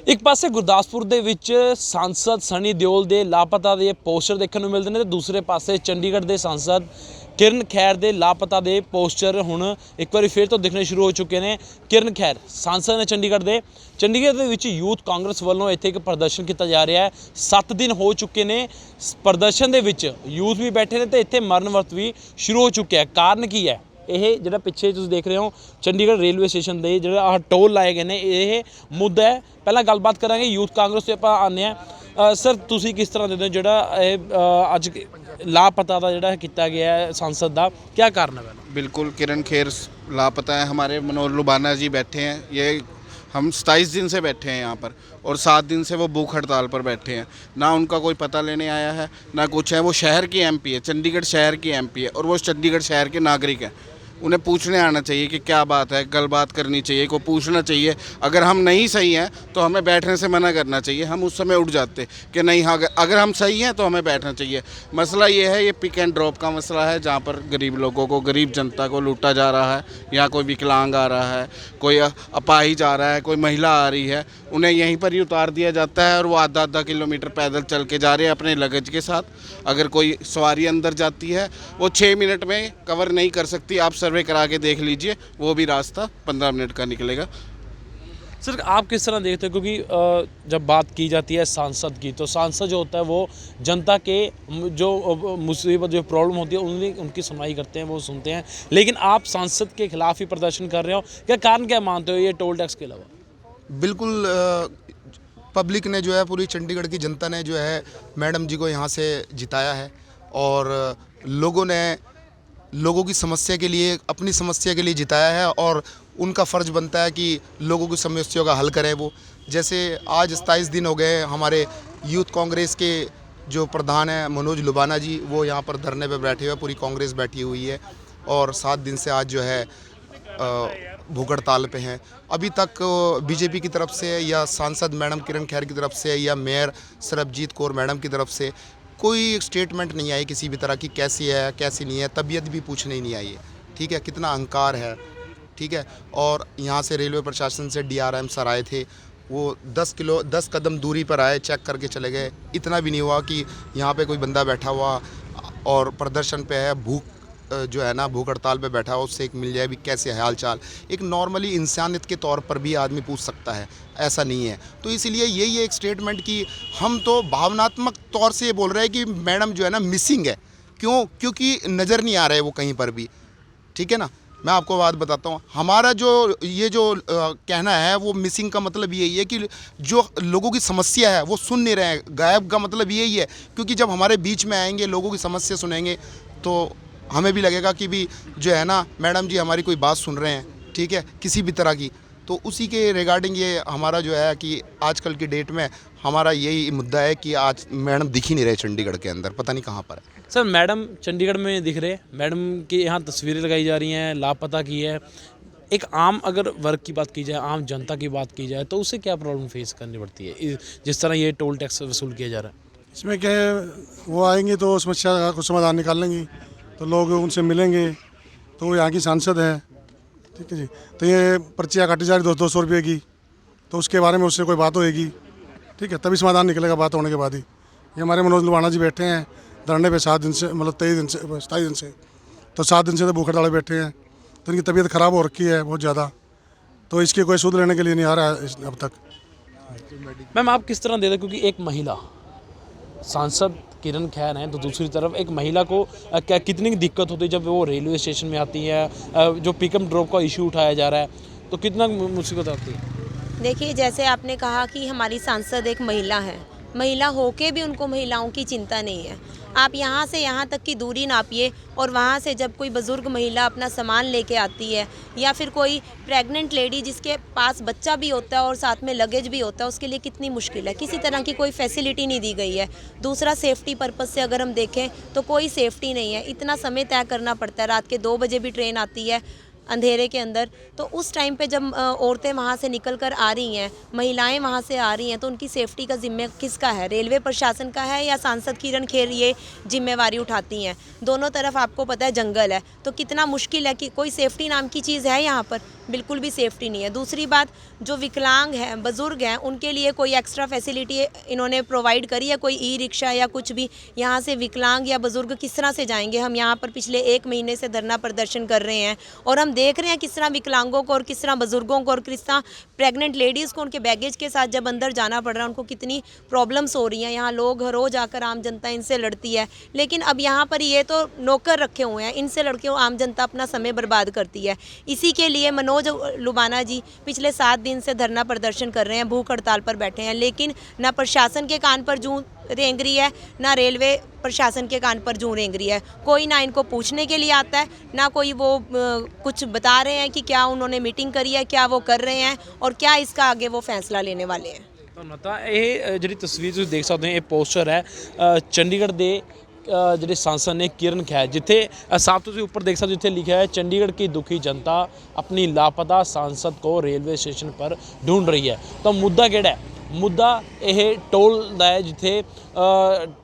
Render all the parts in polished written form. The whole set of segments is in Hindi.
ਇੱਕ ਪਾਸੇ ਗੁਰਦਾਸਪੁਰ ਦੇ ਵਿੱਚ सांसद सनी ਦਿਓਲ ਦੇ ਲਾਪਤਾ ਦੇ ਪੋਸਟਰ ਦੇਖਣ ਨੂੰ ਮਿਲਦੇ ਨੇ ਤੇ ਦੂਸਰੇ ਪਾਸੇ ਚੰਡੀਗੜ੍ਹ ਦੇ सांसद किरण खैर ਦੇ ਲਾਪਤਾ ਦੇ ਪੋਸਟਰ ਹੁਣ ਇੱਕ ਵਾਰੀ ਫਿਰ ਤੋਂ ਦਿਖਣੇ ਸ਼ੁਰੂ ਹੋ ਚੁੱਕੇ ਨੇ। किरण खैर सांसद ਨੇ ਚੰਡੀਗੜ੍ਹ ਦੇ ਵਿੱਚ ਯੂਥ ਕਾਂਗਰਸ ਵੱਲੋਂ ਇੱਥੇ ਇੱਕ ਪ੍ਰਦਰਸ਼ਨ ਕੀਤਾ ਜਾ ਰਿਹਾ ਹੈ। 7 ਦਿਨ ਹੋ ਚੁੱਕੇ ਨੇ ਪ੍ਰਦਰਸ਼ਨ ਦੇ ਵਿੱਚ, ਯੂਥ ਵੀ ਬੈਠੇ ਨੇ ਤੇ ਇੱਥੇ ਮਰਨ ਵਰਤ ਵੀ ਸ਼ੁਰੂ ਹੋ ਚੁੱਕਿਆ ਹੈ। ਕਾਰਨ ਕੀ ਹੈ? ਇਹ ਜਿਹੜਾ ਪਿੱਛੇ ਤੁਸੀਂ ਦੇਖ ਰਹੇ ਹੋ ਚੰਡੀਗੜ੍ਹ रेलवे स्टेशन ਦੇ ਜਿਹੜਾ ਆਹ ਟੋਲ ਲਾਏ ਗਏ ਨੇ, ਇਹ ਮੁੱਦਾ ਹੈ। ਪਹਿਲਾਂ ਗੱਲਬਾਤ ਕਰਾਂਗੇ ਯੂਥ ਕਾਂਗਰਸ ਤੋਂ ਆਪਾਂ ਆਉਂਦੇ ਹਾਂ। ਸਰ ਤੁਸੀਂ ਕਿਸ ਤਰ੍ਹਾਂ ਦੇ ਜਿਹੜਾ ਇਹ ਅੱਜ लापता का जोड़ा किया गया है सांसद का, क्या कारण है? बिल्कुल, किरण खेर लापता है। हमारे मनोज लुबाना जी बैठे हैं, ये हम 27 दिन से बैठे हैं यहाँ पर और 7 दिन से वो भूख हड़ताल पर बैठे हैं। ना उनका कोई पता लेने आया है ना कुछ है। वो शहर की एमपी है, चंडीगढ़ शहर की एमपी है और वो चंडीगढ़ शहर के नागरिक हैं। उन्हें पूछने आना चाहिए कि क्या बात है, गलबात करनी चाहिए, को पूछना चाहिए। अगर हम नहीं सही हैं तो हमें बैठने से मना करना चाहिए। हम उस समय उठ जाते कि नहीं, हाँ अगर हम सही हैं तो हमें बैठना चाहिए। मसला ये है, ये पिक एंड ड्रॉप का मसला है जहाँ पर गरीब लोगों को, गरीब जनता को लूटा जा रहा है। यहाँ कोई विकलांग आ रहा है, कोई अपाहिज आ रहा है, कोई महिला आ रही है, उन्हें यहीं पर ही उतार दिया जाता है और वो आधा किलोमीटर पैदल चल के जा रहे हैं अपने लगेज के साथ। अगर कोई सवारी अंदर जाती है वो 6 मिनट में कवर नहीं कर सकती। आप सर्वे करा के देख लीजिए, वो भी रास्ता 15 मिनट का निकलेगा। सर आप किस तरह देखते हैं, क्योंकि जब बात की जाती है सांसद की, तो सांसद जो होता है वो जनता के जो मुसीबत, जो प्रॉब्लम होती है उनकी सुनवाई करते हैं, वो सुनते हैं। लेकिन आप सांसद के खिलाफ ही प्रदर्शन कर रहे हो, क्या कारण क्या मानते हो ये टोल टैक्स के अलावा? बिल्कुल, पब्लिक ने जो है, पूरी चंडीगढ़ की जनता ने जो है मैडम जी को यहाँ से जिताया है और लोगों की समस्या के लिए, अपनी समस्या के लिए जिताया है और उनका फ़र्ज़ बनता है कि लोगों की समस्याओं का हल करें। वो जैसे आज 27 दिन हो गए, हमारे यूथ कांग्रेस के जो प्रधान हैं मनोज लुबाना जी, वो यहाँ पर धरने पे बैठे हुए, पूरी कांग्रेस बैठी हुई है और 7 दिन से आज जो है भूख हड़ताल पे हैं। अभी तक बीजेपी की तरफ से या सांसद मैडम किरण खैर की तरफ से या मेयर सरबजीत कौर मैडम की तरफ से कोई स्टेटमेंट नहीं आई किसी भी तरह की, कैसी है कैसी नहीं है, तबीयत भी पूछने ही नहीं आई है। ठीक है, कितना अहंकार है। ठीक है, और यहाँ से रेलवे प्रशासन से DRM सर आए थे, वो 10 कदम दूरी पर आए, चेक करके चले गए। इतना भी नहीं हुआ कि यहाँ पे कोई बंदा बैठा हुआ और प्रदर्शन पे है, भूख जो है ना, भूख हड़ताल पे बैठा हो, उससे एक मिल जाए भी कैसे हाल चाल। एक नॉर्मली इंसानियत के तौर पर भी आदमी पूछ सकता है, ऐसा नहीं है। तो इसलिए यही एक स्टेटमेंट कि हम तो भावनात्मक तौर से ये बोल रहे हैं कि मैडम जो है ना मिसिंग है। क्यों? क्योंकि नज़र नहीं आ रहे वो कहीं पर भी। ठीक है ना, मैं आपको बात बताता हूँ, हमारा जो ये जो कहना है, वो मिसिंग का मतलब यही है कि जो लोगों की समस्या है वो सुन नहीं रहे हैं। गायब का मतलब यही है, क्योंकि जब हमारे बीच में आएंगे, लोगों की समस्या सुनेंगे, तो हमें भी लगेगा कि भी जो है ना मैडम जी हमारी कोई बात सुन रहे हैं। ठीक है, किसी भी तरह की। तो उसी के रिगार्डिंग ये हमारा जो है कि आजकल की डेट में हमारा यही मुद्दा है कि आज मैडम दिख ही नहीं रहे चंडीगढ़ के अंदर, पता नहीं कहाँ पर है। सर मैडम चंडीगढ़ में दिख रहे, मैडम की यहाँ तस्वीरें लगाई जा रही हैं, लापता की है। एक आम अगर वर्ग की बात की जाए, आम जनता की बात की जाए, तो उससे क्या प्रॉब्लम फेस करनी पड़ती है जिस तरह ये टोल टैक्स वसूल किया जा रहा है? इसमें क्या है, वो आएंगे तो समस्या का कुछ समाधान निकाल लेंगी, तो लोग उनसे मिलेंगे, तो वो यहाँ की सांसद है। ठीक है जी, तो ये पर्चियाँ काटी जा रही 200 रुपये की, तो उसके बारे में उससे कोई बात होएगी। ठीक है, तभी समाधान निकलेगा बात होने के बाद ही। ये हमारे मनोज लुबाना जी बैठे हैं धरने पे 7 दिन से, मतलब 23 दिन से, 27 दिन से, तो 7 दिन से तो भूख हड़ताल बैठे हैं। तो इनकी तबीयत ख़राब हो रखी है बहुत ज़्यादा, तो इसकी कोई सूद लेने के लिए नहीं आ रहा है अब तक। मैम आप किस तरह देते, क्योंकि एक महिला सांसद किरण खैर हैं, तो दूसरी तरफ एक महिला को क्या कितनी दिक्कत होती है जब वो रेलवे स्टेशन में आती है, जो पिकअप ड्रॉप का इशू उठाया जा रहा है, तो कितना मुसीबत आती है? देखिए, जैसे आपने कहा कि हमारी सांसद एक महिला है, महिला होके भी उनको महिलाओं की चिंता नहीं है। आप यहाँ से यहाँ तक की दूरी नापिए और वहाँ से जब कोई बुज़ुर्ग महिला अपना सामान लेके आती है या फिर कोई प्रेग्नेंट लेडी जिसके पास बच्चा भी होता है और साथ में लगेज भी होता है, उसके लिए कितनी मुश्किल है। किसी तरह की कोई फैसिलिटी नहीं दी गई है। दूसरा, सेफ्टी पर्पज़ से अगर हम देखें तो कोई सेफ्टी नहीं है। इतना समय तय करना पड़ता है, रात के 2 बजे भी ट्रेन आती है, अंधेरे के अंदर, तो उस टाइम पे जब औरतें वहाँ से निकल कर आ रही हैं, महिलाएं वहाँ से आ रही हैं, तो उनकी सेफ्टी का जिम्मे किसका है? रेलवे प्रशासन का है या सांसद किरण खेर ये जिम्मेवारी उठाती हैं? दोनों तरफ आपको पता है जंगल है, तो कितना मुश्किल है कि कोई सेफ्टी नाम की चीज़ है यहाँ पर? बिल्कुल भी सेफ्टी नहीं है। दूसरी बात, जो विकलांग हैं, बुज़ुर्ग हैं, उनके लिए कोई एक्स्ट्रा फैसिलिटी इन्होंने प्रोवाइड करी है? कोई ई रिक्शा या कुछ भी? यहाँ से विकलांग या बुज़ुर्ग किस तरह से जाएंगे? हम यहाँ पर पिछले 1 महीने से धरना प्रदर्शन कर रहे हैं और हम देख रहे हैं किस तरह विकलांगों को और किस तरह बुज़ुर्गों को और किस तरह प्रेग्नेंट लेडीज़ को उनके बैगेज के साथ जब अंदर जाना पड़ रहा है, उनको कितनी प्रॉब्लम्स हो रही हैं। यहाँ लोग रोज़ आकर आम जनता इनसे लड़ती है, लेकिन अब यहाँ पर ये तो नौकर रखे हुए हैं, इनसे लड़के आम जनता अपना समय बर्बाद करती है। इसी के लिए मनोज लुबाना जी पिछले 7 दिन से धरना प्रदर्शन कर रहे हैं, भूख हड़ताल पर बैठे हैं, लेकिन ना प्रशासन के कान पर जूं रेंग रही है, ना रेलवे प्रशासन के कान पर जूं रेंग रही है। कोई ना इनको पूछने के लिए आता है, ना कोई वो कुछ बता रहे हैं कि क्या उन्होंने मीटिंग करी है, क्या वो कर रहे हैं और क्या इसका आगे वो फैसला लेने वाले हैं। ਤੁਹਾਨੂੰ ਤਾਂ ਇਹ ਜਿਹੜੀ ਤਸਵੀਰ ਤੁਸੀਂ ਦੇਖ ਸਕਦੇ ਹੋ, ਇਹ ਪੋਸਟਰ ਹੈ ਚੰਡੀਗੜ੍ਹ ਦੇ ਜਿਹੜੇ सांसद ने किरण खैर, जिथे साफ ਤੁਸੀਂ ਉੱਪਰ ਦੇਖ ਸਕਦੇ ਹੋ, ਜਿੱਥੇ ਲਿਖਿਆ है चंडीगढ़ की दुखी जनता अपनी लापता सांसद को रेलवे स्टेशन पर ढूंढ रही है। तो मुद्दा ਕਿਹੜਾ है? मुद्दा ਇਹ टोल ਦਾ है, जिथे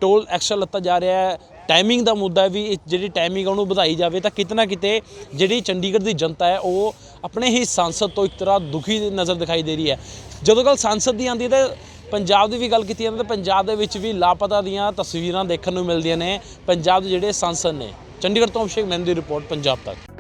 टोल एक्स्ट्रा ਲੱਤਾ ਜਾ ਰਿਹਾ है। टाइमिंग का मुद्दा भी, जी टाइमिंग उन्होंने ਵਧਾਈ जाए तो कितना ना किते जी चंडीगढ़ की जनता है वो अपने ही सांसद तो एक तरह दुखी नज़र दिखाई दे रही है। जो गल सांसद की आती है तो पंजाब की भी गल की जाती है, पंजाब के भी लापता दियाँ तस्वीरां देखने को मिलदियां ने। पंजाब के जोड़े सांसद ने। चंडीगढ़ तो अभिषेक मैन की रिपोर्ट, पंजाब तक।